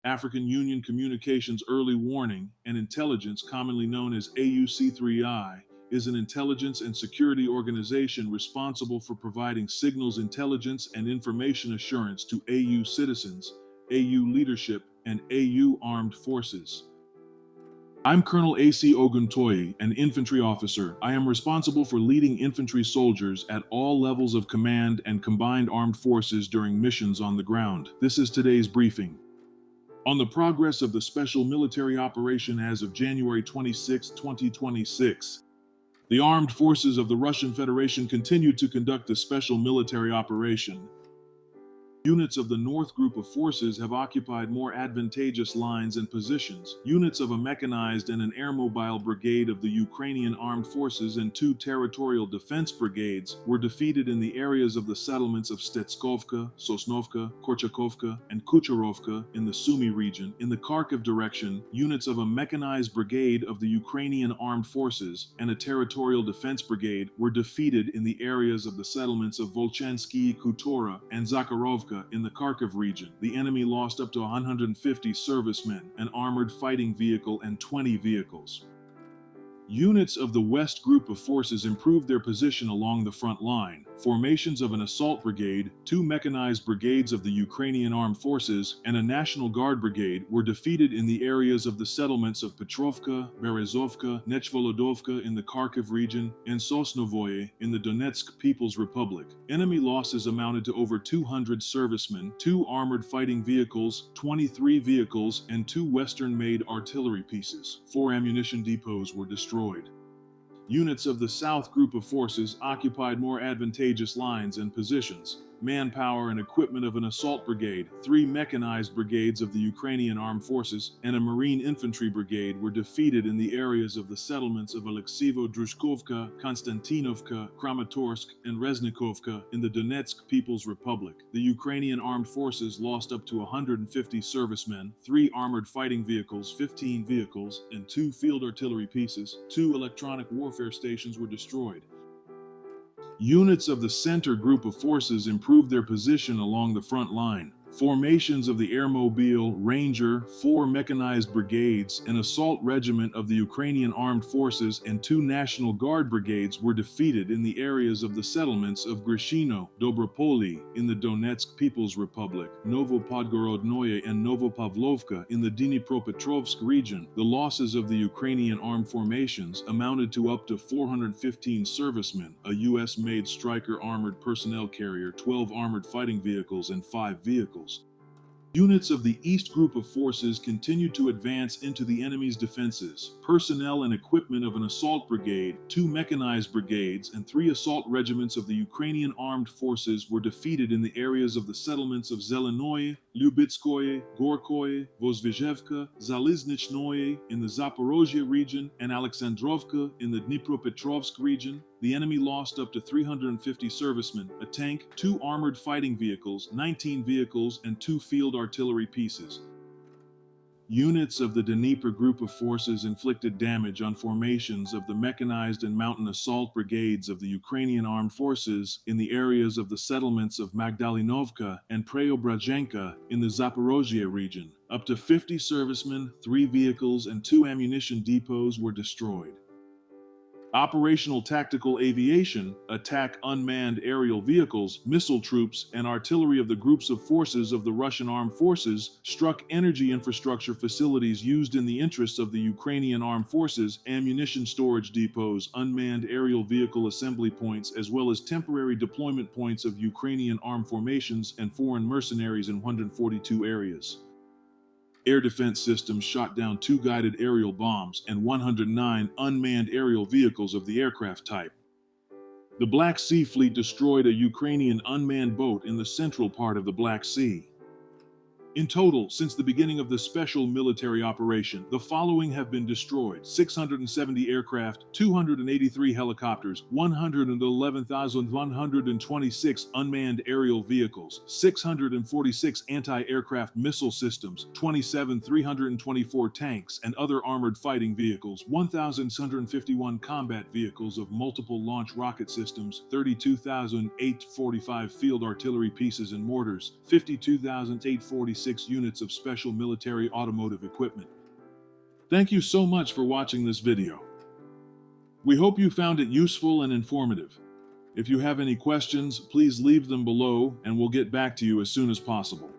African Union Communications Early Warning and Intelligence, commonly known as AUC3I, is an intelligence and security organization responsible for providing signals intelligence and information assurance to AU citizens, AU leadership, and AU armed forces. I'm Colonel A.C. Oguntoye, an infantry officer. I am responsible for leading infantry soldiers at all levels of command and combined armed forces during missions on the ground. This is today's briefing. On the progress of the special military operation as of January 26, 2026. The armed forces of the Russian Federation continue to conduct the special military operation. Units of the North Group of Forces have occupied more advantageous lines and positions. Units of a mechanized and an airmobile brigade of the Ukrainian Armed Forces and 2 territorial defense brigades were defeated in the areas of the settlements of Stetskovka, Sosnovka, Korchakovka, and Kucherovka in the Sumy region. In the Kharkiv direction, units of a mechanized brigade of the Ukrainian Armed Forces and a territorial defense brigade were defeated in the areas of the settlements of Volchansky, Kutora, and Zakharovka in the Kharkiv region. The enemy lost up to 150 servicemen, an armored fighting vehicle, and 20 vehicles. Units of the West Group of Forces improved their position along the front line. Formations of an assault brigade, 2 mechanized brigades of the Ukrainian Armed Forces, and a National Guard brigade were defeated in the areas of the settlements of Petrovka, Berezovka, Nechvolodovka in the Kharkiv region, and Sosnovoye in the Donetsk People's Republic. Enemy losses amounted to over 200 servicemen, 2 armored fighting vehicles, 23 vehicles, and 2 Western-made artillery pieces. 4 ammunition depots were destroyed. Units of the South Group of Forces occupied more advantageous lines and positions. Manpower and equipment of an assault brigade, 3 mechanized brigades of the Ukrainian Armed Forces, and a Marine Infantry brigade were defeated in the areas of the settlements of Alekseyevo-Drushkovka, Konstantinovka, Kramatorsk, and Reznikovka in the Donetsk People's Republic. The Ukrainian Armed Forces lost up to 150 servicemen, 3 armored fighting vehicles, 15 vehicles, and 2 field artillery pieces. 2 electronic warfare stations were destroyed. Units of the Center Group of Forces improved their position along the front line. Formations of the Airmobile, Ranger, 4 mechanized brigades, an assault regiment of the Ukrainian Armed Forces, and 2 National Guard brigades were defeated in the areas of the settlements of Grishino, Dobropoli in the Donetsk People's Republic, Novopodgorodnoye, and Novopavlovka in the Dnipropetrovsk region. The losses of the Ukrainian armed formations amounted to up to 415 servicemen, a U.S.-made Stryker armored personnel carrier, 12 armored fighting vehicles, and 5 vehicles. Units of the East Group of Forces continued to advance into the enemy's defenses. Personnel and equipment of an assault brigade, 2 mechanized brigades, and 3 assault regiments of the Ukrainian Armed Forces were defeated in the areas of the settlements of Zelenoye, Lyubitskoye, Gorkoye, Vozvezhevka, Zaliznichnoye in the Zaporozhye region, and Alexandrovka in the Dnipropetrovsk region. The enemy lost up to 350 servicemen, a tank, 2 armored fighting vehicles, 19 vehicles, and 2 field artillery pieces. Units of the Dnieper Group of Forces inflicted damage on formations of the mechanized and mountain assault brigades of the Ukrainian Armed Forces in the areas of the settlements of Magdalinovka and Preobrazhenka in the Zaporozhye region. Up to 50 servicemen, 3 vehicles, and 2 ammunition depots were destroyed. Operational tactical aviation, attack unmanned aerial vehicles, missile troops, and artillery of the groups of forces of the Russian Armed Forces struck energy infrastructure facilities used in the interests of the Ukrainian Armed Forces, ammunition storage depots, unmanned aerial vehicle assembly points, as well as temporary deployment points of Ukrainian armed formations and foreign mercenaries in 142 areas. Air defense systems shot down 2 guided aerial bombs and 109 unmanned aerial vehicles of the aircraft type. The Black Sea Fleet destroyed a Ukrainian unmanned boat in the central part of the Black Sea. In total, since the beginning of the special military operation, the following have been destroyed: 670 aircraft, 283 helicopters, 111,126 unmanned aerial vehicles, 646 anti-aircraft missile systems, 27,324 tanks and other armored fighting vehicles, 1,651 combat vehicles of multiple launch rocket systems, 32,845 field artillery pieces and mortars, 52,846 96 units of special military automotive equipment. Thank you so much for watching this video. We hope you found it useful and informative. If you have any questions, please leave them below and we'll get back to you as soon as possible.